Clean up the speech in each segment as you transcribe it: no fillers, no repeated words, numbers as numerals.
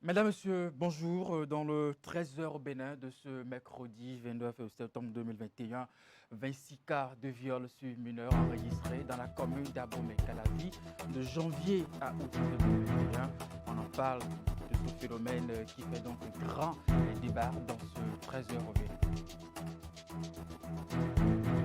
Mesdames, Messieurs, bonjour. Dans le 13h au Bénin de ce mercredi 29 septembre 2021, 26 cas de viol sur mineurs enregistrés dans la commune d'Abomey-Calavi de janvier à août 2021. On en parle de ce phénomène qui fait donc un grand débat dans ce 13h au Bénin.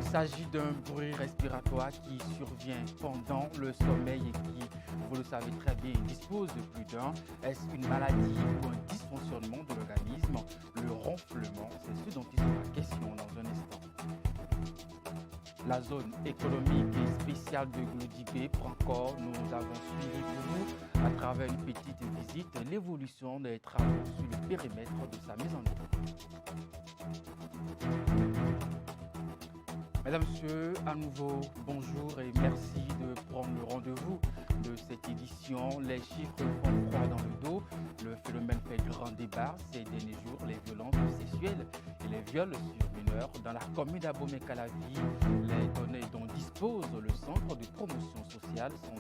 Il s'agit d'un bruit respiratoire qui survient pendant le sommeil et qui, vous le savez très bien, dispose de plus d'un. Est-ce une maladie ou un dysfonctionnement de l'organisme? Le ronflement, c'est ce dont il sera question dans un instant. La zone économique et spéciale de Glodibé prend corps. Nous avons suivi pour vous, à travers une petite visite, l'évolution des travaux sur le périmètre de sa mise en œuvre. Mesdames, Messieurs, à nouveau, bonjour et merci de prendre le rendez-vous de cette édition. Les chiffres font froid dans le dos. Le phénomène fait grand débat ces derniers jours. Les violences sexuelles et les viols sur mineurs dans la commune d'Abomey-Calavi. Les données dont dispose le centre de promotion sociale sont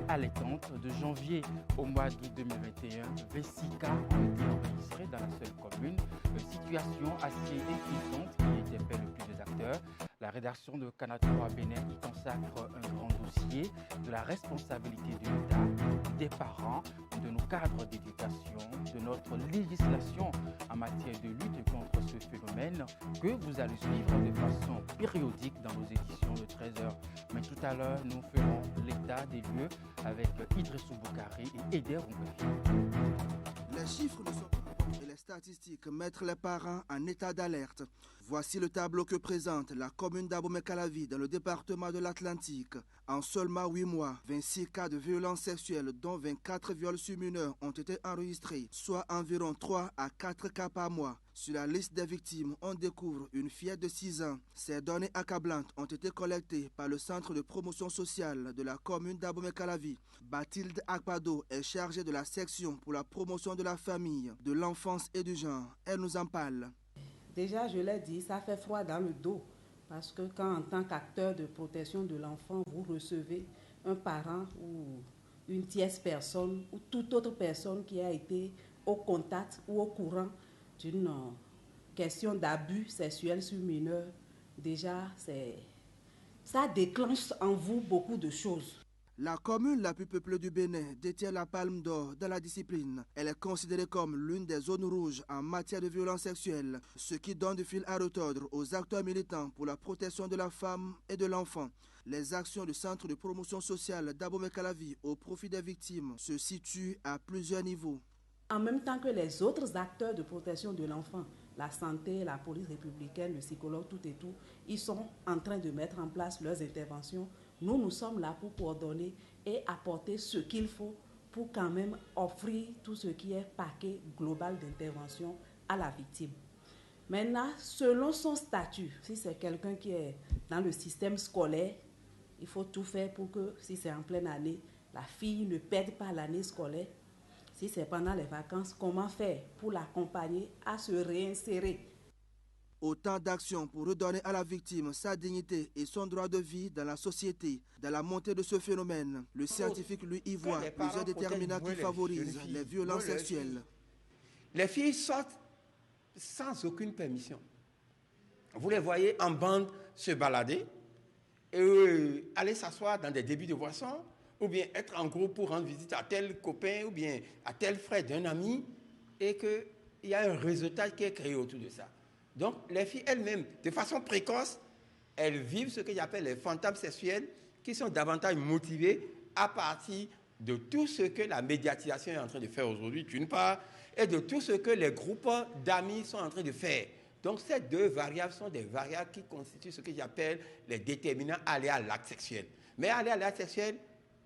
allaitantes. De janvier au mois d'août 2021, 26 cas ont été enregistrés dans la seule commune. Une situation assez inquiétante qui interpelle le plus des acteurs. La rédaction de Canal 3 Bénin y consacre un grand dossier de la responsabilité de l'État, des parents, de nos cadres d'éducation, de notre législation en matière de lutte contre ce phénomène que vous allez suivre de façon périodique dans nos éditions de 13h. Mais tout à l'heure, nous ferons l'état des lieux avec Idrissou Boukari et Eder Roubaix. Les chiffres ne sont pas bons et les statistiques mettent les parents en état d'alerte. Voici le tableau que présente la commune d'Abomey-Calavi dans le département de l'Atlantique. En seulement 8 mois, 26 cas de violences sexuelles dont 24 viols sur mineurs ont été enregistrés, soit environ 3 à 4 cas par mois. Sur la liste des victimes, on découvre une fillette de 6 ans. Ces données accablantes ont été collectées par le centre de promotion sociale de la commune d'Abomey-Calavi. Bathilde Akpado est chargée de la section pour la promotion de la famille, de l'enfance et du genre. Elle nous en parle. Déjà, je l'ai dit, ça fait froid dans le dos. Parce que quand, en tant qu'acteur de protection de l'enfant, vous recevez un parent ou une tierce personne ou toute autre personne qui a été au contact ou au courant d'une question d'abus sexuel sur mineur, déjà, ça déclenche en vous beaucoup de choses. La commune la plus peuplée du Bénin détient la palme d'or dans la discipline. Elle est considérée comme l'une des zones rouges en matière de violence sexuelle, ce qui donne du fil à retordre aux acteurs militants pour la protection de la femme et de l'enfant. Les actions du centre de promotion sociale d'Abomey-Calavi au profit des victimes se situent à plusieurs niveaux. En même temps que les autres acteurs de protection de l'enfant, la santé, la police républicaine, le psychologue, tout et tout, ils sont en train de mettre en place leurs interventions. Nous sommes là pour coordonner et apporter ce qu'il faut pour quand même offrir tout ce qui est paquet global d'intervention à la victime. Maintenant, selon son statut, si c'est quelqu'un qui est dans le système scolaire, il faut tout faire pour que, si c'est en pleine année, la fille ne perde pas l'année scolaire. Si c'est pendant les vacances, comment faire pour l'accompagner à se réinsérer? Autant d'actions pour redonner à la victime sa dignité et son droit de vie dans la société. Dans la montée de ce phénomène, le scientifique lui y voit plusieurs déterminants qui favorisent les violences sexuelles. Les filles sortent sans aucune permission. Vous les voyez en bande se balader et aller s'asseoir dans des débits de boissons, ou bien être en groupe pour rendre visite à tel copain ou bien à tel frère d'un ami, et qu'il y a un réseautage qui est créé autour de ça. Donc, les filles elles-mêmes, de façon précoce, elles vivent ce que j'appelle les fantasmes sexuels, qui sont davantage motivés à partir de tout ce que la médiatisation est en train de faire aujourd'hui, d'une part, et de tout ce que les groupes d'amis sont en train de faire. Donc, ces deux variables sont des variables qui constituent ce que j'appelle les déterminants aller à l'acte sexuel. Mais aller à l'acte sexuel,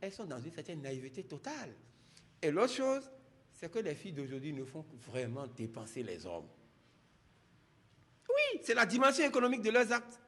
elles sont dans une certaine naïveté totale. Et l'autre chose, c'est que les filles d'aujourd'hui ne font vraiment dépenser les hommes. Oui, c'est la dimension économique de leurs actes.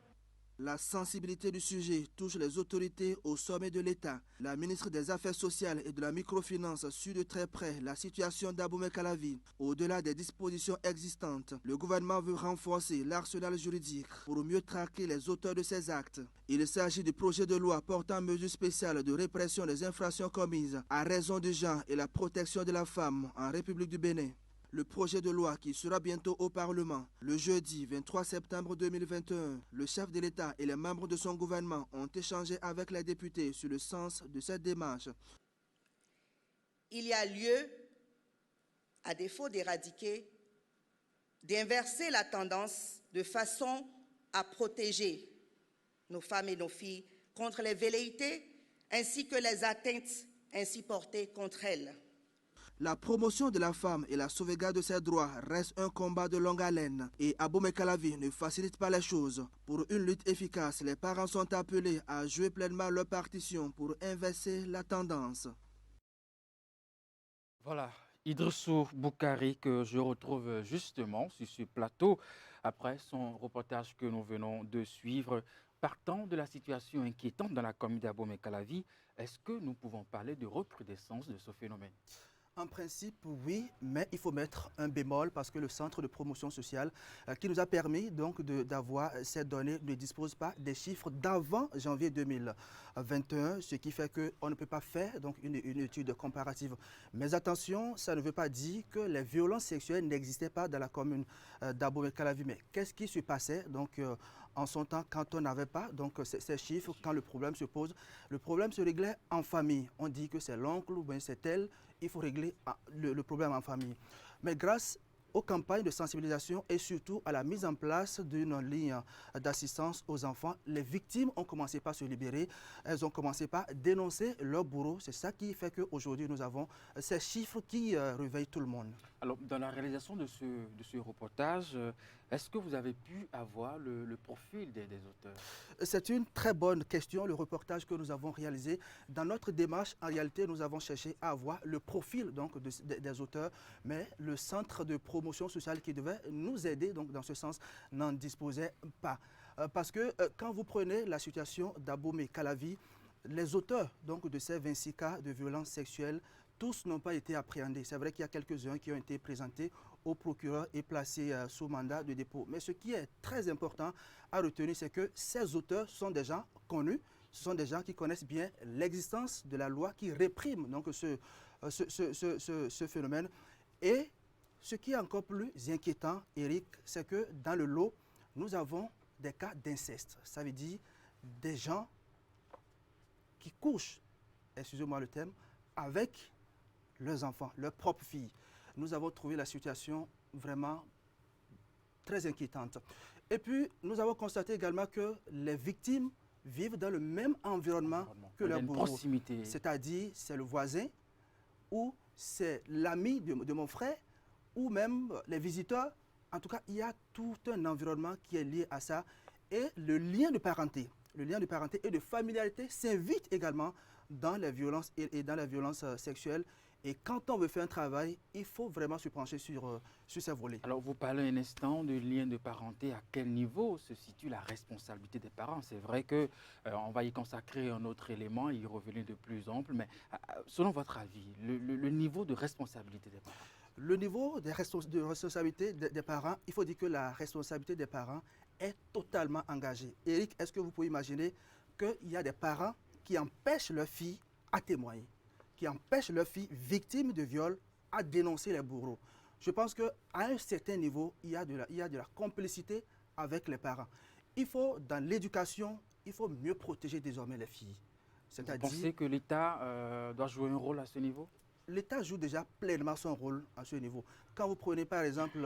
La sensibilité du sujet touche les autorités au sommet de l'État. La ministre des Affaires sociales et de la microfinance suit de très près la situation d'Abomey Calavi. Au-delà des dispositions existantes, le gouvernement veut renforcer l'arsenal juridique pour mieux traquer les auteurs de ces actes. Il s'agit du projet de loi portant mesures spéciales de répression des infractions commises à raison du genre et la protection de la femme en République du Bénin. Le projet de loi qui sera bientôt au Parlement. Le jeudi 23 septembre 2021, le chef de l'État et les membres de son gouvernement ont échangé avec les députés sur le sens de cette démarche. Il y a lieu, à défaut d'éradiquer, d'inverser la tendance de façon à protéger nos femmes et nos filles contre les velléités ainsi que les atteintes ainsi portées contre elles. La promotion de la femme et la sauvegarde de ses droits reste un combat de longue haleine et Abomey Calavi ne facilite pas les choses. Pour une lutte efficace, les parents sont appelés à jouer pleinement leur partition pour inverser la tendance. Voilà, Idrissou Boukari que je retrouve justement sur ce plateau après son reportage que nous venons de suivre. Partant de la situation inquiétante dans la commune d'Abomey Calavi, est-ce que nous pouvons parler de recrudescence de ce phénomène ? En principe, oui, mais il faut mettre un bémol parce que le centre de promotion sociale qui nous a permis donc d'avoir ces données ne dispose pas des chiffres d'avant janvier 2021, ce qui fait qu'on ne peut pas faire donc une étude comparative. Mais attention, ça ne veut pas dire que les violences sexuelles n'existaient pas dans la commune d'Abomey Calavi. Mais qu'est-ce qui se passait donc en son temps quand on n'avait pas donc ces chiffres, quand le problème se pose? Le problème se réglait en famille. On dit que c'est l'oncle ou bien c'est elle. Il faut régler le problème en famille. Mais grâce aux campagnes de sensibilisation et surtout à la mise en place d'une ligne d'assistance aux enfants, les victimes ont commencé par se libérer. Elles ont commencé par dénoncer leur bourreau. C'est ça qui fait qu'aujourd'hui, nous avons ces chiffres qui réveillent tout le monde. Alors, dans la réalisation de ce reportage, est-ce que vous avez pu avoir le profil des auteurs? C'est une très bonne question, le reportage que nous avons réalisé. Dans notre démarche, en réalité, nous avons cherché à avoir le profil donc, des auteurs, mais le centre de promotion sociale qui devait nous aider donc, dans ce sens n'en disposait pas. Parce que quand vous prenez la situation d'Abomey Calavi, les auteurs donc, de ces 26 cas de violences sexuelles, tous n'ont pas été appréhendés. C'est vrai qu'il y a quelques-uns qui ont été présentés au procureur et placés sous mandat de dépôt. Mais ce qui est très important à retenir, c'est que ces auteurs sont des gens connus, ce sont des gens qui connaissent bien l'existence de la loi qui réprime donc, ce phénomène. Et ce qui est encore plus inquiétant, Eric, c'est que dans le lot, nous avons des cas d'inceste. Ça veut dire des gens qui couchent, excusez-moi le terme, avec leurs enfants, leurs propres filles. Nous avons trouvé la situation vraiment très inquiétante. Et puis, nous avons constaté également que les victimes vivent dans le même environnement que leurs bourreaux. C'est-à-dire, c'est le voisin ou c'est l'ami de mon frère ou même les visiteurs. En tout cas, il y a tout un environnement qui est lié à ça. Et le lien de parenté et de familiarité s'invite également dans les violences et dans la violence sexuelle. Et quand on veut faire un travail, il faut vraiment se pencher sur ces volets. Alors, vous parlez un instant de lien de parenté. À quel niveau se situe la responsabilité des parents? C'est vrai qu'on va y consacrer un autre élément, y revenir de plus ample, mais selon votre avis, le niveau de responsabilité des parents? Le niveau de responsabilité des parents, il faut dire que la responsabilité des parents est totalement engagée. Eric, est-ce que vous pouvez imaginer qu'il y a des parents qui empêchent leurs filles à témoigner, qui empêchent leurs filles victimes de viol à dénoncer les bourreaux? Je pense qu'à un certain niveau, il y a de la complicité avec les parents. Il faut, dans l'éducation, il faut mieux protéger désormais les filles. Vous pensez que l'État doit jouer un rôle à ce niveau? L'État joue déjà pleinement son rôle à ce niveau. Quand vous prenez par exemple,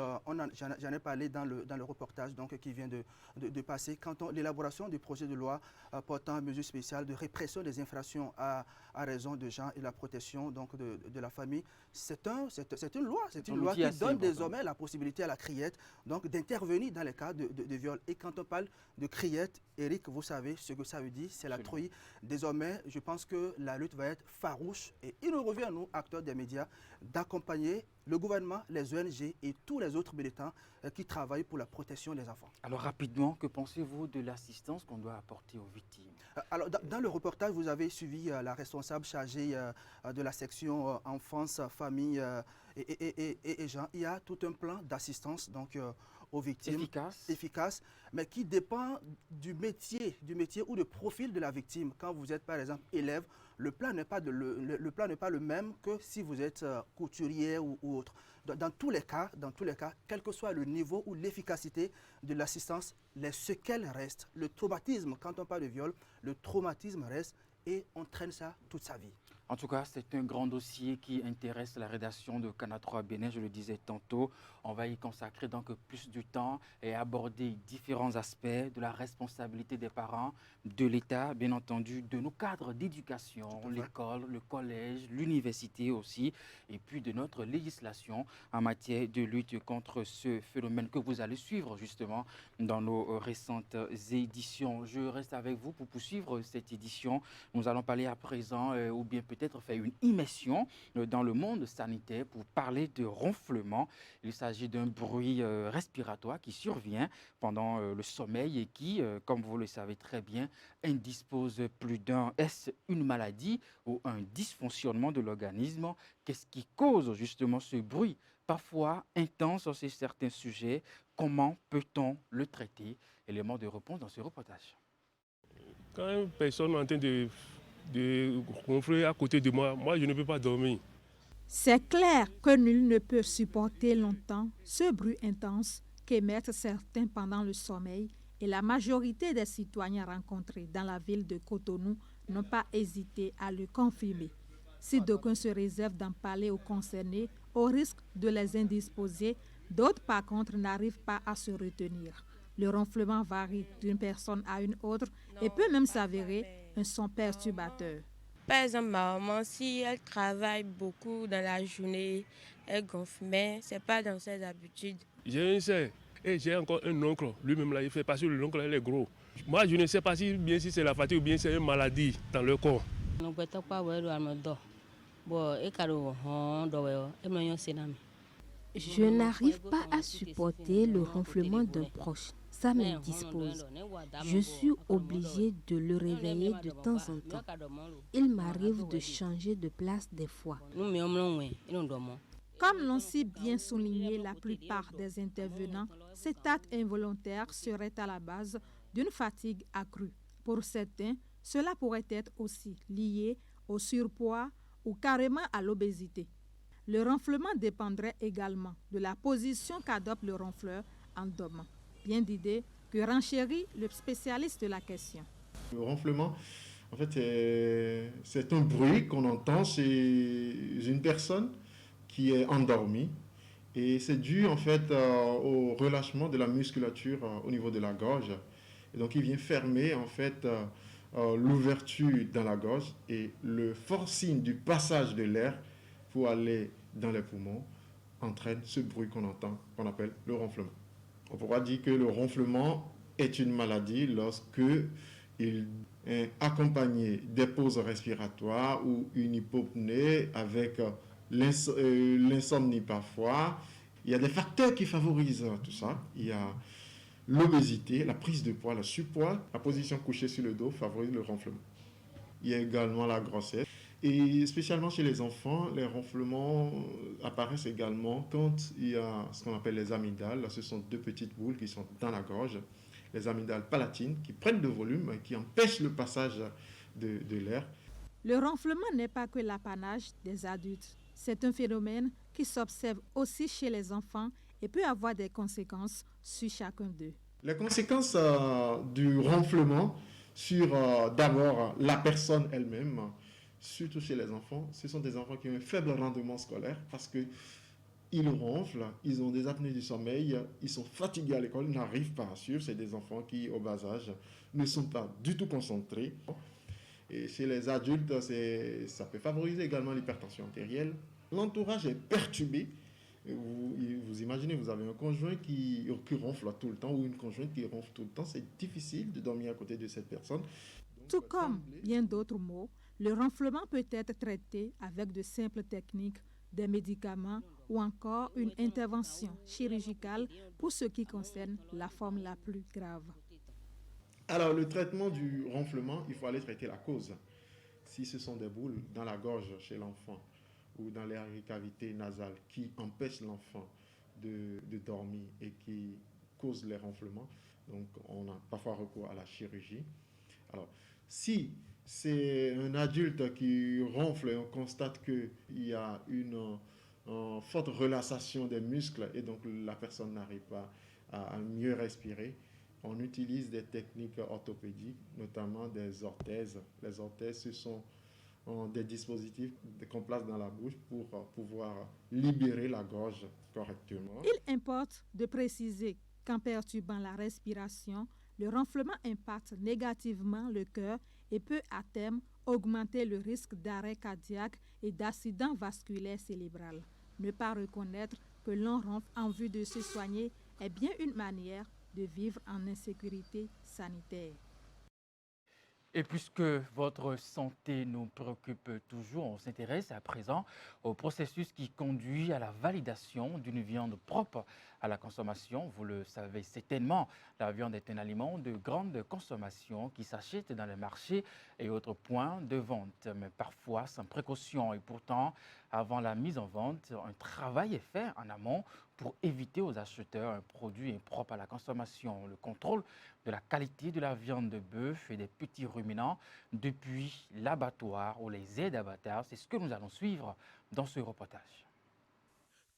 j'en ai parlé dans le reportage donc, qui vient de passer, l'élaboration du projet de loi portant mesures spéciales de répression des infractions à raison de genre et la protection donc, de la famille, c'est une loi qui donne désormais la possibilité à la criette d'intervenir dans les cas de viol. Et quand on parle de criette, Eric, vous savez ce que ça veut dire, c'est la truie. Désormais, je pense que la lutte va être farouche et il nous revient à nous, acteurs des médias, d'accompagner le gouvernement, les ONG et tous les autres militants qui travaillent pour la protection des enfants. Alors rapidement, que pensez-vous de l'assistance qu'on doit apporter aux victimes? Alors, dans le reportage, vous avez suivi la responsable chargée de la section enfance, famille et gens. Il y a tout un plan d'assistance donc aux victimes efficace, mais qui dépend du métier ou du profil de la victime. Quand vous êtes par exemple élève, le plan n'est pas le même que si vous êtes couturier ou autre. Dans tous les cas, quel que soit le niveau ou l'efficacité de l'assistance, les séquelles restent. Le traumatisme, quand on parle de viol, le traumatisme reste et on traîne ça toute sa vie. En tout cas, c'est un grand dossier qui intéresse la rédaction de Canal 3 Bénin, je le disais tantôt. On va y consacrer donc plus de temps et aborder différents aspects de la responsabilité des parents, de l'État, bien entendu, de nos cadres d'éducation, l'école, le collège, l'université aussi, et puis de notre législation en matière de lutte contre ce phénomène que vous allez suivre justement dans nos récentes éditions. Je reste avec vous pour poursuivre cette édition. Nous allons parler à présent, ou bien peut-être faire une immersion dans le monde sanitaire pour parler de ronflement. Il s'agit d'un bruit respiratoire qui survient pendant le sommeil et qui, comme vous le savez très bien, indispose plus d'un. Est-ce une maladie ou un dysfonctionnement de l'organisme? Qu'est-ce qui cause justement ce bruit parfois intense sur certains sujets? Comment peut-on le traiter? Élément de réponse dans ce reportage. Quand une personne est en train de ronfler à côté de moi, je ne peux pas dormir. C'est clair que nul ne peut supporter longtemps ce bruit intense qu'émettent certains pendant le sommeil et la majorité des citoyens rencontrés dans la ville de Cotonou n'ont pas hésité à le confirmer. Si d'aucuns se réservent d'en parler aux concernés au risque de les indisposer, d'autres par contre n'arrivent pas à se retenir. Le ronflement varie d'une personne à une autre et peut même s'avérer un son perturbateur. Par exemple, ma maman, si elle travaille beaucoup dans la journée, elle gonfle, mais ce n'est pas dans ses habitudes. Je ne sais. Et j'ai encore un oncle, lui-même là, il fait parce que l'oncle il est gros. Moi, je ne sais pas si c'est la fatigue ou bien c'est une maladie dans le corps. Je n'arrive pas à supporter le ronflement d'un proche. Ça m'indispose. Je suis obligée de le réveiller de temps en temps. Il m'arrive de changer de place des fois. Comme l'ont si bien souligné la plupart des intervenants, cet acte involontaire serait à la base d'une fatigue accrue. Pour certains, cela pourrait être aussi lié au surpoids ou carrément à l'obésité. Le ronflement dépendrait également de la position qu'adopte le ronfleur en dormant. Bien d'idées que renchérit le spécialiste de la question. Le ronflement, en fait, c'est un bruit qu'on entend chez une personne qui est endormie. Et c'est dû en fait au relâchement de la musculature au niveau de la gorge. Et donc il vient fermer en fait l'ouverture dans la gorge et le forcing du passage de l'air pour aller dans les poumons entraîne ce bruit qu'on entend, qu'on appelle le ronflement. On pourra dire que le ronflement est une maladie lorsque il est accompagné des pauses respiratoires ou une hypopnée avec l'insomnie parfois. Il y a des facteurs qui favorisent tout ça. Il y a l'obésité, la prise de poids, le surpoids, la position couchée sur le dos favorise le ronflement. Il y a également la grossesse. Et spécialement chez les enfants, les ronflements apparaissent également quand il y a ce qu'on appelle les amygdales. Ce sont deux petites boules qui sont dans la gorge, les amygdales palatines qui prennent le volume et qui empêchent le passage de l'air. Le ronflement n'est pas que l'apanage des adultes. C'est un phénomène qui s'observe aussi chez les enfants et peut avoir des conséquences sur chacun d'eux. Les conséquences du ronflement sur d'abord la personne elle-même, surtout chez les enfants, ce sont des enfants qui ont un faible rendement scolaire parce qu'ils ronflent, ils ont des apnées du sommeil, ils sont fatigués à l'école, ils n'arrivent pas à suivre. C'est des enfants qui, au bas âge, ne sont pas du tout concentrés. Et chez les adultes, ça peut favoriser également l'hypertension artérielle. L'entourage est perturbé. Vous imaginez, vous avez un conjoint qui ronfle tout le temps ou une conjointe qui ronfle tout le temps. C'est difficile de dormir à côté de cette personne. Tout comme bien d'autres maux, le ronflement peut être traité avec de simples techniques des médicaments ou encore une intervention chirurgicale pour ce qui concerne la forme la plus grave. Alors, le traitement du ronflement, il faut aller traiter la cause. Si ce sont des boules dans la gorge chez l'enfant ou dans les cavités nasales qui empêchent l'enfant de dormir et qui causent les ronflements, donc on a parfois recours à la chirurgie. Alors, si c'est un adulte qui ronfle et on constate qu'il y a une forte relaxation des muscles et donc la personne n'arrive pas à mieux respirer, on utilise des techniques orthopédiques, notamment des orthèses. Les orthèses, ce sont des dispositifs qu'on place dans la bouche pour pouvoir libérer la gorge correctement. Il importe de préciser qu'en perturbant la respiration, le ronflement impacte négativement le cœur et peut à terme augmenter le risque d'arrêt cardiaque et d'accident vasculaire cérébral. Ne pas reconnaître que l'on ronfle en vue de se soigner est bien une manière de vivre en insécurité sanitaire. Et puisque votre santé nous préoccupe toujours, on s'intéresse à présent au processus qui conduit à la validation d'une viande propre à la consommation. Vous le savez certainement, la viande est un aliment de grande consommation qui s'achète dans les marchés et autres points de vente, mais parfois sans précaution. Et pourtant, avant la mise en vente, un travail est fait en amont pour éviter aux acheteurs un produit impropre à la consommation. Le contrôle de la qualité de la viande de bœuf et des petits ruminants depuis l'abattoir ou les aides d'abattage, c'est ce que nous allons suivre dans ce reportage.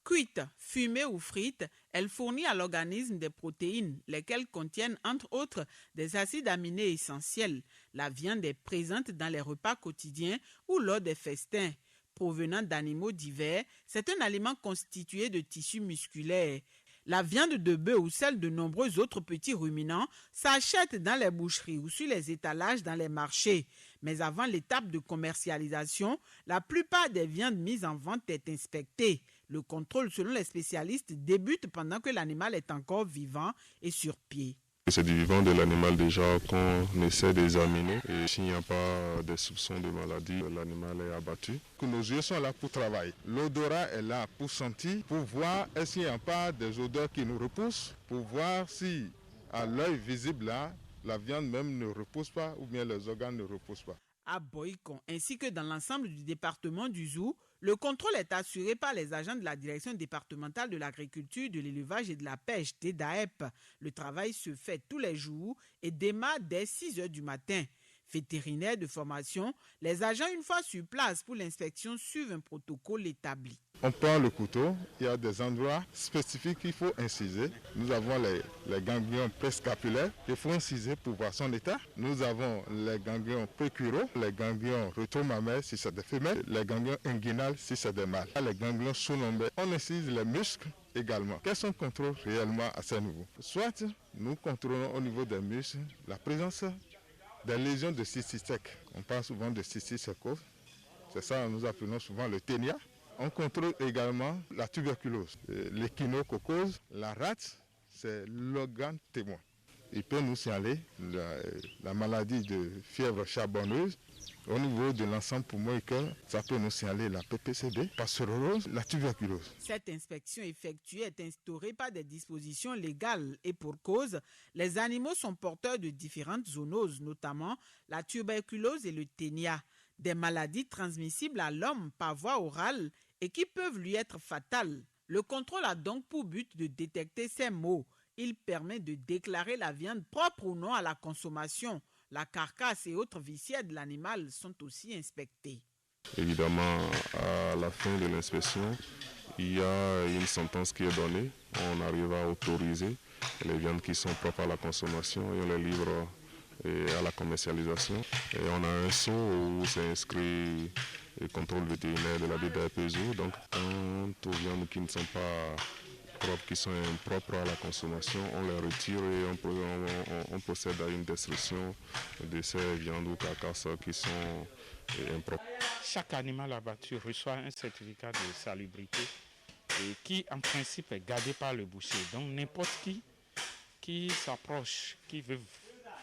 Cuite, fumée ou frite, elle fournit à l'organisme des protéines, lesquelles contiennent entre autres des acides aminés essentiels. La viande est présente dans les repas quotidiens ou lors des festins. Provenant d'animaux divers, c'est un aliment constitué de tissus musculaires. La viande de bœuf ou celle de nombreux autres petits ruminants s'achète dans les boucheries ou sur les étalages dans les marchés. Mais avant l'étape de commercialisation, la plupart des viandes mises en vente est inspectée. Le contrôle, selon les spécialistes, débute pendant que l'animal est encore vivant et sur pied. C'est du vivant de l'animal déjà qu'on essaie d'examiner et s'il n'y a pas de soupçons de maladie, l'animal est abattu. Nos yeux sont là pour travailler. L'odorat est là pour sentir, pour voir est-ce qu'il n'y a pas des odeurs qui nous repoussent, pour voir si à l'œil visible là, la viande même ne repousse pas ou bien les organes ne repoussent pas. À Boïcon, ainsi que dans l'ensemble du département du Zou, le contrôle est assuré par les agents de la direction départementale de l'agriculture, de l'élevage et de la pêche, TEDAEP. Le travail se fait tous les jours et démarre dès 6 heures du matin. Vétérinaires de formation, les agents, une fois sur place pour l'inspection, suivent un protocole établi. On prend le couteau, il y a des endroits spécifiques qu'il faut inciser. Nous avons les ganglions préscapulaires qu'il faut inciser pour voir son état. Nous avons les ganglions précuraux, les ganglions rétromammaires si c'est des femelles, les ganglions inguinales si c'est des mâles. Les ganglions sous-lombaires, on incise les muscles également. Qu'est-ce qu'on contrôle réellement à ce niveau? Soit nous contrôlons au niveau des muscles la présence des lésions de cystite sec. On parle souvent de cystite sécose. C'est ça, nous appelons souvent le ténia. On contrôle également la tuberculose, l'échinococose, la rate, c'est l'organe témoin. Il peut nous signaler la maladie de fièvre charbonneuse. Au niveau de l'ensemble poumon et cœur, ça peut nous signaler la PPCB, passerolose, la tuberculose. Cette inspection effectuée est instaurée par des dispositions légales et pour cause, les animaux sont porteurs de différentes zoonoses, notamment la tuberculose et le ténia, des maladies transmissibles à l'homme par voie orale et qui peuvent lui être fatales. Le contrôle a donc pour but de détecter ces maux. Il permet de déclarer la viande propre ou non à la consommation. La carcasse et autres viscères de l'animal sont aussi inspectés. Évidemment, à la fin de l'inspection, il y a une sentence qui est donnée. On arrive à autoriser les viandes qui sont propres à la consommation et on les livre à la commercialisation. Et on a un sceau où c'est inscrit le contrôle vétérinaire de la DDAPZO. Donc, quant aux viandes qui ne sont pas propres, qui sont impropres à la consommation, on les retire et on procède à une destruction de ces viandes ou carcasses qui sont impropres. Chaque animal abattu reçoit un certificat de salubrité et qui en principe est gardé par le boucher. Donc n'importe qui s'approche, qui veut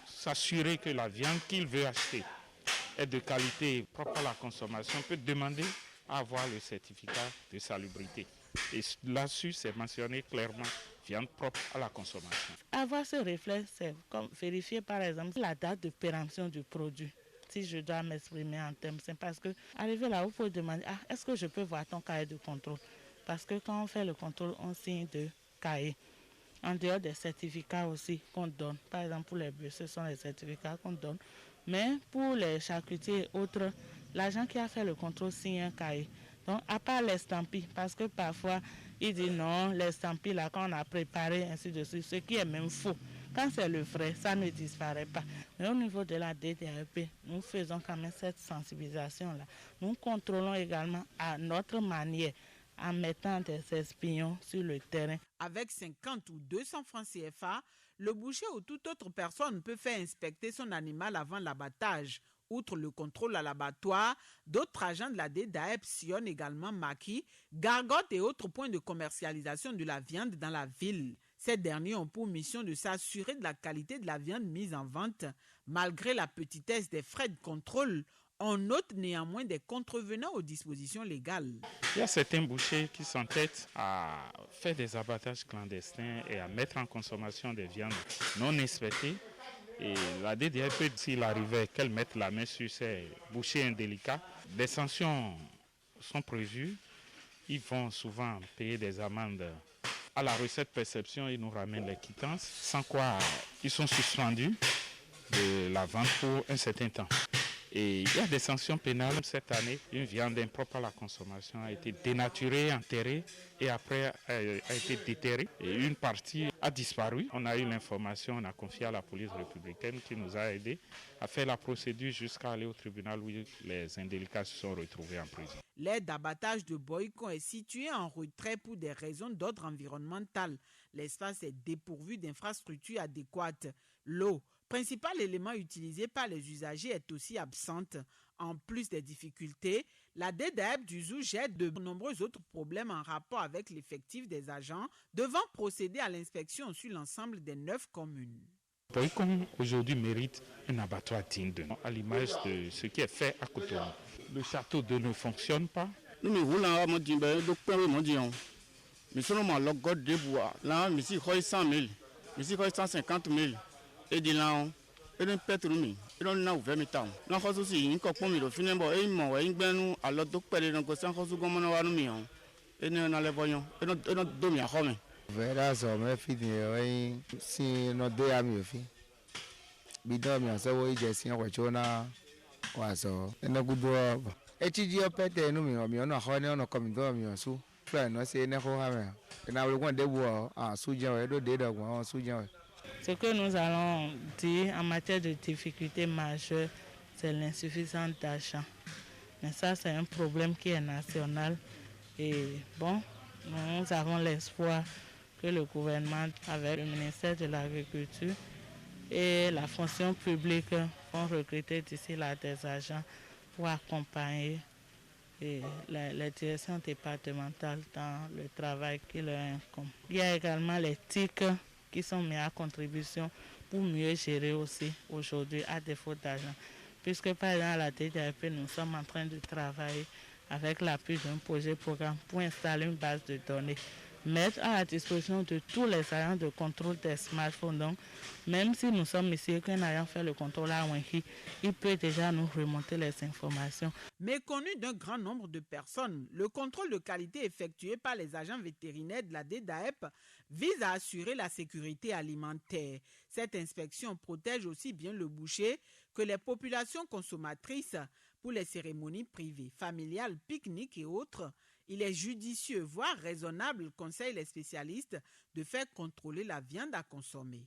s'assurer que la viande qu'il veut acheter est de qualité propre à la consommation peut demander à avoir le certificat de salubrité. Et là-dessus, c'est mentionné clairement viande propre à la consommation. Avoir ce réflexe, c'est comme vérifier par exemple la date de péremption du produit. Si je dois m'exprimer en termes, c'est parce que arrivé là, vous pouvez demander est-ce que je peux voir ton cahier de contrôle? Parce que quand on fait le contrôle, on signe de cahier. En dehors des certificats aussi qu'on donne. Par exemple, pour les bœufs, ce sont les certificats qu'on donne. Mais pour les charcutiers et autres, l'agent qui a fait le contrôle signe un cahier. Donc, à part l'estampille, parce que parfois, il dit non, l'estampille, là, quand on a préparé, ainsi de suite, ce qui est même faux. Quand c'est le vrai, ça ne disparaît pas. Mais au niveau de la DDAEP, nous faisons quand même cette sensibilisation-là. Nous contrôlons également à notre manière, en mettant des espions sur le terrain. Avec 50 ou 200 francs CFA, le boucher ou toute autre personne peut faire inspecter son animal avant l'abattage. Outre le contrôle à l'abattoir, d'autres agents de la DDAEP sillonnent également maquis, gargotes et autres points de commercialisation de la viande dans la ville. Ces derniers ont pour mission de s'assurer de la qualité de la viande mise en vente. Malgré la petitesse des frais de contrôle, on note néanmoins des contrevenants aux dispositions légales. Il y a certains bouchers qui s'entêtent à faire des abattages clandestins et à mettre en consommation des viandes non inspectées. Et la DDAEP, s'il arrivait qu'elle mette la main sur ces bouchers indélicats, des sanctions sont prévues. Ils vont souvent payer des amendes. À la recette perception, ils nous ramènent les quittances, sans quoi ils sont suspendus de la vente pour un certain temps. Et il y a des sanctions pénales. Cette année, une viande impropre à la consommation a été dénaturée, enterrée et après a été déterrée. Et une partie a disparu. On a eu l'information, on a confié à la police républicaine qui nous a aidés à faire la procédure jusqu'à aller au tribunal où les indélicats se sont retrouvés en prison. L'aire d'abattage de Boycon est située en retrait pour des raisons d'ordre environnemental. L'espace est dépourvu d'infrastructures adéquates. L'eau, principal élément utilisé par les usagers, est aussi absente. En plus des difficultés, la DDAEP du Zou jette de nombreux autres problèmes en rapport avec l'effectif des agents devant procéder à l'inspection sur l'ensemble des 9 communes. Boycon aujourd'hui mérite un abattoir digne de nom, à l'image de ce qui est fait à Cotonou. Le château d'eau ne fonctionne pas. Et de là, et d'un pétrole, et d'un na ouvert métal. Là, on aussi une copine de finalement, et mon ouais, ben à l'autre donc perdre dans question, on se gomme na wanu mion. Et nous na le voyons, et nous domi à home. Vera so me fini ouais, si no de ami fi. Bidon mi so wo je si wa chona wa so. E no gudo. E ti di opete no mi no ho ne no komi do mi so. Fra no se ne ho ha me. E na wo gon de wo a su je we do de da gon su je we. Ce que nous allons dire en matière de difficultés majeures, c'est l'insuffisance d'argent. Mais ça, c'est un problème qui est national. Et bon, nous avons l'espoir que le gouvernement, avec le ministère de l'Agriculture et la fonction publique, vont recruter d'ici là des agents pour accompagner les directions départementales dans le travail qui leur incombe. Il y a également les TIC qui sont mis à contribution pour mieux gérer aussi aujourd'hui à défaut d'argent. Puisque par exemple à la DDAEP, nous sommes en train de travailler avec l'appui d'un projet programme pour installer une base de données, mettre à la disposition de tous les agents de contrôle des smartphones. Donc, même si nous sommes ici et qu'un agent fait le contrôle à Wenki, il peut déjà nous remonter les informations. Méconnu d'un grand nombre de personnes, le contrôle de qualité effectué par les agents vétérinaires de la DDAEP vise à assurer la sécurité alimentaire. Cette inspection protège aussi bien le boucher que les populations consommatrices pour les cérémonies privées, familiales, pique-niques et autres. Il est judicieux, voire raisonnable, conseillent les spécialistes, de faire contrôler la viande à consommer.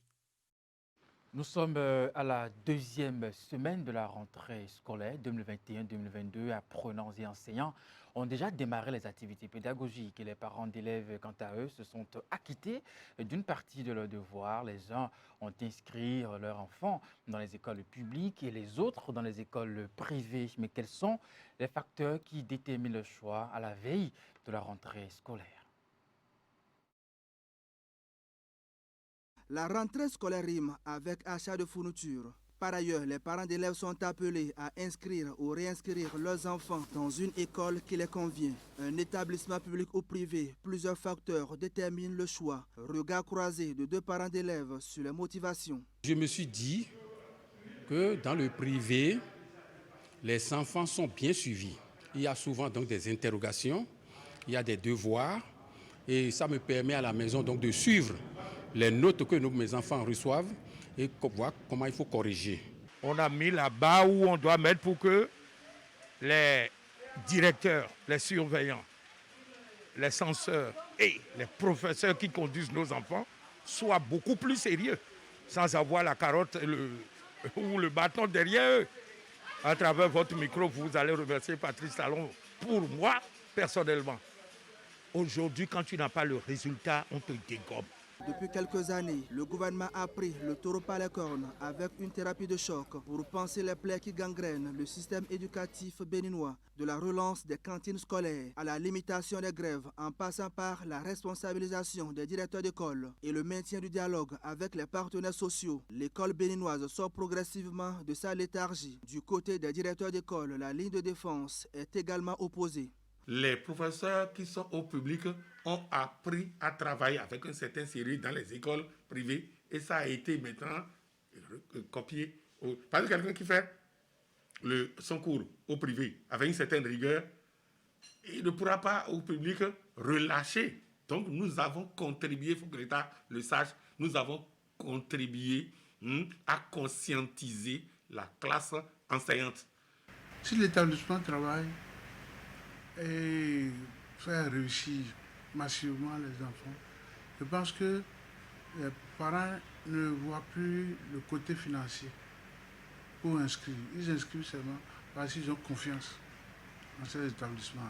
Nous sommes à la deuxième semaine de la rentrée scolaire 2021-2022. Apprenants et enseignants ont déjà démarré les activités pédagogiques et les parents d'élèves, quant à eux, se sont acquittés d'une partie de leurs devoirs. Les uns ont inscrit leurs enfants dans les écoles publiques et les autres dans les écoles privées. Mais quels sont les facteurs qui déterminent le choix à la veille de la rentrée scolaire? La rentrée scolaire rime avec achat de fournitures. Par ailleurs, les parents d'élèves sont appelés à inscrire ou réinscrire leurs enfants dans une école qui les convient. Un établissement public ou privé, plusieurs facteurs déterminent le choix. Regard croisé de 2 parents d'élèves sur les motivations. Je me suis dit que dans le privé, les enfants sont bien suivis. Il y a souvent donc des interrogations, il y a des devoirs et ça me permet à la maison donc de suivre les notes que mes enfants reçoivent et voir comment il faut corriger. On a mis là-bas où on doit mettre pour que les directeurs, les surveillants, les censeurs et les professeurs qui conduisent nos enfants soient beaucoup plus sérieux, sans avoir la carotte ou le bâton derrière eux. À travers votre micro, vous allez remercier Patrice Talon. Pour moi, personnellement, aujourd'hui, quand tu n'as pas le résultat, on te dégomme. Depuis quelques années, le gouvernement a pris le taureau par les cornes avec une thérapie de choc pour panser les plaies qui gangrènent le système éducatif béninois, de la relance des cantines scolaires à la limitation des grèves en passant par la responsabilisation des directeurs d'école et le maintien du dialogue avec les partenaires sociaux. L'école béninoise sort progressivement de sa léthargie. Du côté des directeurs d'école, la ligne de défense est également opposée. Les professeurs qui sont au public ont appris à travailler avec une certaine série dans les écoles privées et ça a été maintenant copié. Parce que quelqu'un qui fait son cours au privé avec une certaine rigueur, il ne pourra pas au public relâcher. Donc nous avons contribué, il faut que l'État le sache, nous avons contribué à conscientiser la classe enseignante. Si l'établissement travaille et faire réussir massivement les enfants, je pense que les parents ne voient plus le côté financier pour inscrire. Ils inscrivent seulement parce qu'ils ont confiance dans ces établissements.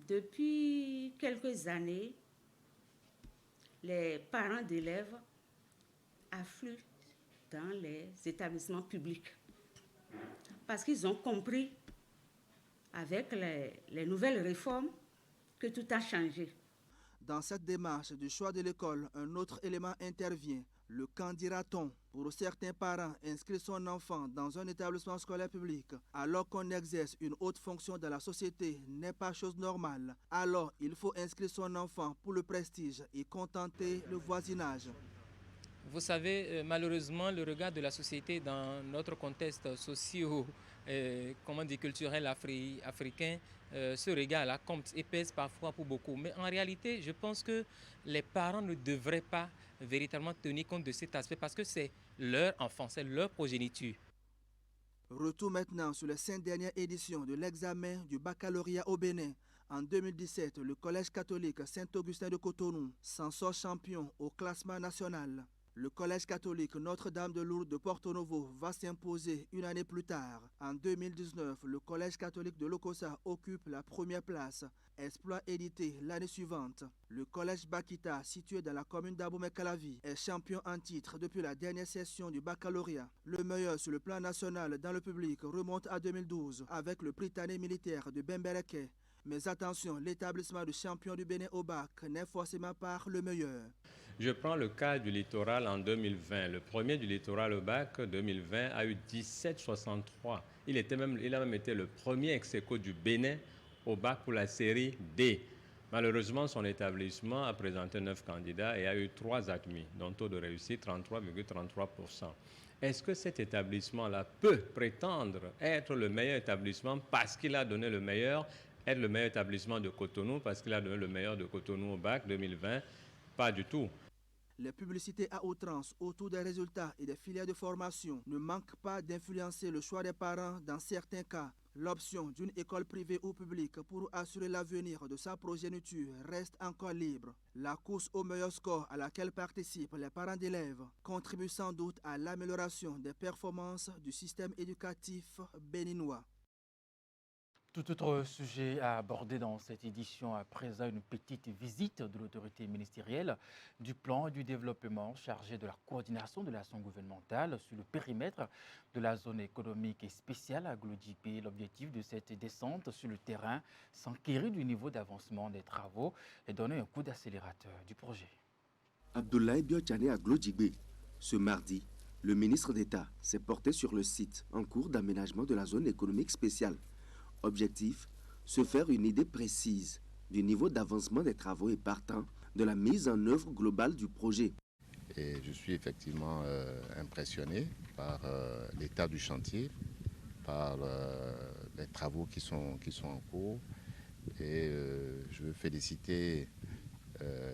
Depuis quelques années, les parents d'élèves affluent dans les établissements publics parce qu'ils ont compris avec les nouvelles réformes que tout a changé. Dans cette démarche du choix de l'école, un autre élément intervient, le candidaton. Pour certains parents, inscrire son enfant dans un établissement scolaire public alors qu'on exerce une haute fonction dans la société n'est pas chose normale. Alors, il faut inscrire son enfant pour le prestige et contenter le voisinage. Vous savez, malheureusement, le regard de la société dans notre contexte culturel africain, ce regard-là compte et pèse parfois pour beaucoup. Mais en réalité, je pense que les parents ne devraient pas véritablement tenir compte de cet aspect parce que c'est leur enfant, c'est leur progéniture. Retour maintenant sur les 5 dernières éditions de l'examen du baccalauréat au Bénin. En 2017, le Collège catholique Saint-Augustin de Cotonou s'en sort champion au classement national. Le Collège catholique Notre-Dame de Lourdes de Porto Novo va s'imposer une année plus tard. En 2019, le Collège catholique de Lokossa occupe la première place. Exploit édité l'année suivante. Le Collège Bakita, situé dans la commune d'Abomey-Calavi, est champion en titre depuis la dernière session du baccalauréat. Le meilleur sur le plan national dans le public remonte à 2012 avec le Prytanée militaire de Bembereke. Mais attention, l'établissement de champion du Bénin au bac n'est forcément pas le meilleur. Je prends le cas du littoral en 2020. Le premier du littoral au bac 2020 a eu 17,63. Il a même été le premier ex-aequo du Bénin au bac pour la série D. Malheureusement, son établissement a présenté 9 candidats et a eu 3 admis, dont taux de réussite 33,33%. Est-ce que cet établissement-là peut prétendre être le meilleur établissement parce qu'il a donné le meilleur, être le meilleur établissement de Cotonou parce qu'il a donné le meilleur de Cotonou au bac 2020? Pas du tout. Les publicités à outrance autour des résultats et des filières de formation ne manquent pas d'influencer le choix des parents dans certains cas. L'option d'une école privée ou publique pour assurer l'avenir de sa progéniture reste encore libre. La course au meilleur score à laquelle participent les parents d'élèves contribue sans doute à l'amélioration des performances du système éducatif béninois. Tout autre sujet à aborder dans cette édition, à présent une petite visite de l'autorité ministérielle du plan et du développement chargé de la coordination de l'action gouvernementale sur le périmètre de la zone économique et spéciale à Glodjibé. L'objectif de cette descente sur le terrain, s'enquérir du niveau d'avancement des travaux et donner un coup d'accélérateur du projet. Abdoulaye Biotchane à Glodjibé. Ce mardi, Le ministre d'État s'est porté sur le site en cours d'aménagement de la zone économique spéciale. Objectif, se faire une idée précise du niveau d'avancement des travaux et partant de la mise en œuvre globale du projet. Et je suis effectivement impressionné par l'état du chantier, par les travaux qui sont en cours. Et je veux féliciter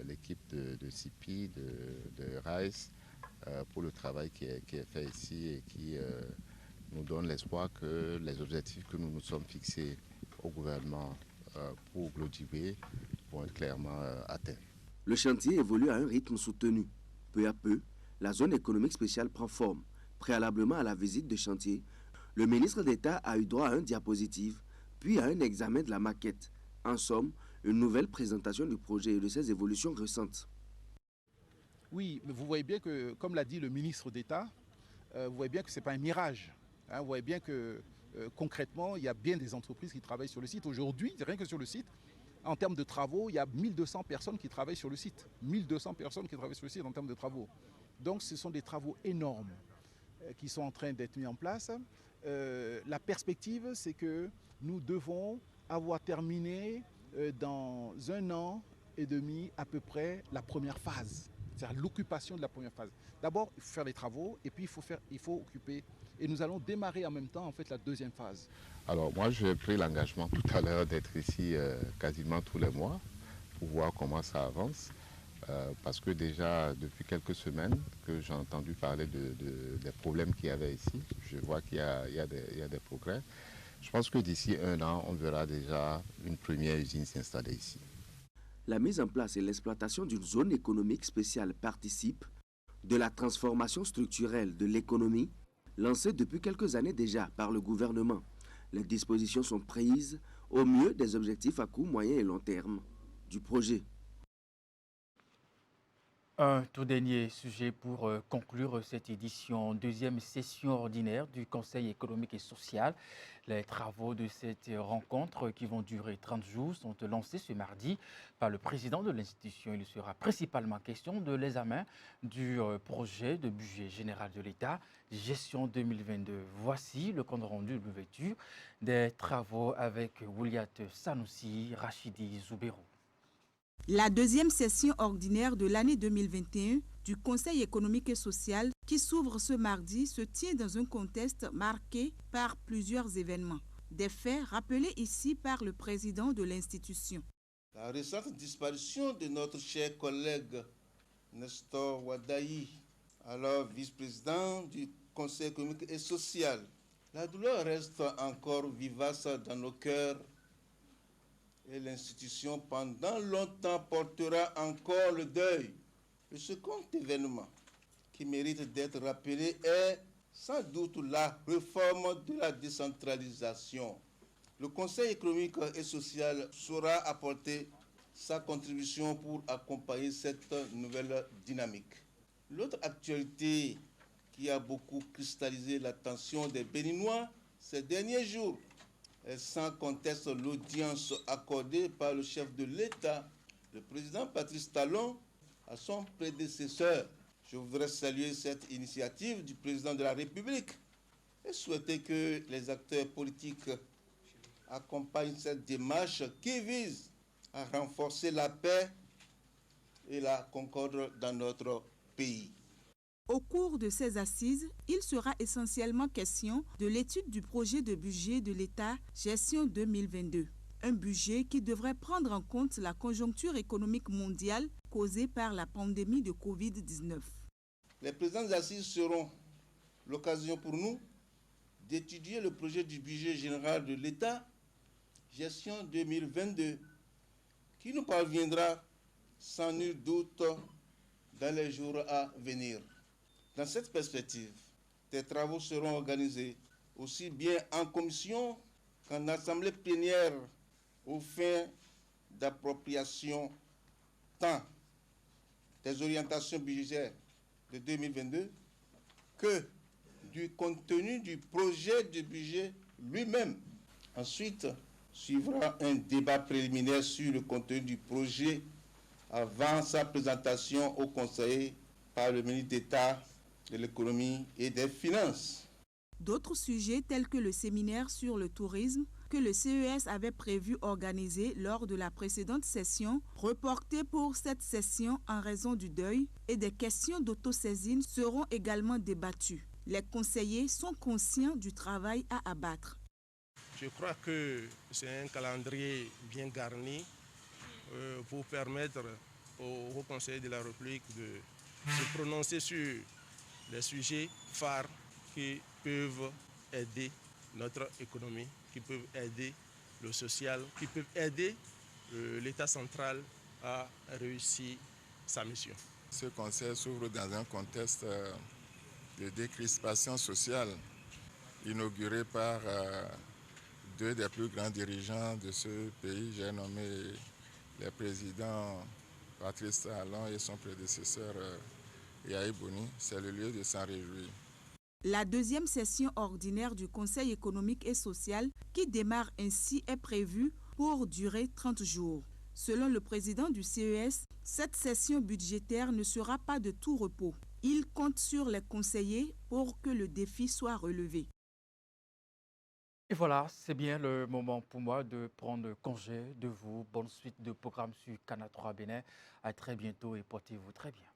l'équipe de CIPI, de RICE, pour le travail qui est fait ici et qui nous donne l'espoir que les objectifs que nous nous sommes fixés au gouvernement pour Glodibé vont être clairement atteints. Le chantier évolue à un rythme soutenu. Peu à peu, la zone économique spéciale prend forme. Préalablement à la visite de chantier, le ministre d'État a eu droit à un diapositive, puis à un examen de la maquette. En somme, une nouvelle présentation du projet et de ses évolutions récentes. Oui, mais vous voyez bien que, comme l'a dit le ministre d'État, vous voyez bien que ce n'est pas un mirage. Hein, vous voyez bien que concrètement, il y a bien des entreprises qui travaillent sur le site. Aujourd'hui, rien que sur le site, en termes de travaux, il y a 1200 personnes qui travaillent sur le site. 1200 personnes qui travaillent sur le site en termes de travaux. Donc ce sont des travaux énormes qui sont en train d'être mis en place. La perspective, c'est que nous devons avoir terminé dans 1 an et demi à peu près la première phase. C'est-à-dire l'occupation de la première phase. D'abord, il faut faire les travaux et puis il faut occuper. Et nous allons démarrer en même temps en fait la deuxième phase. Alors moi j'ai pris l'engagement tout à l'heure d'être ici quasiment tous les mois pour voir comment ça avance. Parce que déjà depuis quelques semaines que j'ai entendu parler des problèmes qu'il y avait ici, je vois qu'il y a des progrès. Je pense que d'ici 1 an, on verra déjà une première usine s'installer ici. La mise en place et l'exploitation d'une zone économique spéciale participe de la transformation structurelle de l'économie lancée depuis quelques années déjà par le gouvernement. Les dispositions sont prises au mieux des objectifs à court, moyen et long terme du projet. Un tout dernier sujet pour conclure cette édition, deuxième session ordinaire du Conseil économique et social. Les travaux de cette rencontre qui vont durer 30 jours sont lancés ce mardi par le président de l'institution. Il sera principalement question de l'examen du projet de budget général de l'État, gestion 2022. Voici le compte rendu de l'ouverture des travaux avec Wuliat Sanoussi, Rachidi Zoubero. La deuxième session ordinaire de l'année 2021 du Conseil économique et social qui s'ouvre ce mardi se tient dans un contexte marqué par plusieurs événements. Des faits rappelés ici par le président de l'institution. La récente disparition de notre cher collègue Nestor Wadaï, alors vice-président du Conseil économique et social. La douleur reste encore vivace dans nos cœurs. Et l'institution, pendant longtemps, portera encore le deuil. Le second événement qui mérite d'être rappelé est sans doute la réforme de la décentralisation. Le Conseil économique et social saura apporter sa contribution pour accompagner cette nouvelle dynamique. L'autre actualité qui a beaucoup cristallisé l'attention des Béninois ces derniers jours, sans conteste l'audience accordée par le chef de l'État, le président Patrice Talon, à son prédécesseur. Je voudrais saluer cette initiative du président de la République et souhaiter que les acteurs politiques accompagnent cette démarche qui vise à renforcer la paix et la concorde dans notre pays. Au cours de ces assises, il sera essentiellement question de l'étude du projet de budget de l'État gestion 2022. Un budget qui devrait prendre en compte la conjoncture économique mondiale causée par la pandémie de Covid-19. Les présentes assises seront l'occasion pour nous d'étudier le projet du budget général de l'État gestion 2022 qui nous parviendra sans nul doute dans les jours à venir. Dans cette perspective, des travaux seront organisés aussi bien en commission qu'en assemblée plénière aux fins d'appropriation tant des orientations budgétaires de 2022 que du contenu du projet de budget lui-même. Ensuite, suivra un débat préliminaire sur le contenu du projet avant sa présentation au Conseil par le ministre d'État de l'économie et des finances. D'autres sujets tels que le séminaire sur le tourisme que le CES avait prévu organiser lors de la précédente session, reportés pour cette session en raison du deuil, et des questions d'autosaisine seront également débattues. Les conseillers sont conscients du travail à abattre. Je crois que c'est un calendrier bien garni pour permettre au Conseil de la République de se prononcer sur les sujets phares qui peuvent aider notre économie, qui peuvent aider le social, qui peuvent aider l'État central à réussir sa mission. Ce conseil s'ouvre dans un contexte de décrispation sociale inauguré par deux des plus grands dirigeants de ce pays. J'ai nommé les présidents Patrice Talon et son prédécesseur Yahi Boni. C'est le lieu de s'en réjouir. La deuxième session ordinaire du Conseil économique et social, qui démarre ainsi, est prévue pour durer 30 jours. Selon le président du CES, cette session budgétaire ne sera pas de tout repos. Il compte sur les conseillers pour que le défi soit relevé. Et voilà, c'est bien le moment pour moi de prendre congé de vous. Bonne suite de programme sur Canal 3 Bénin. À très bientôt et portez-vous très bien.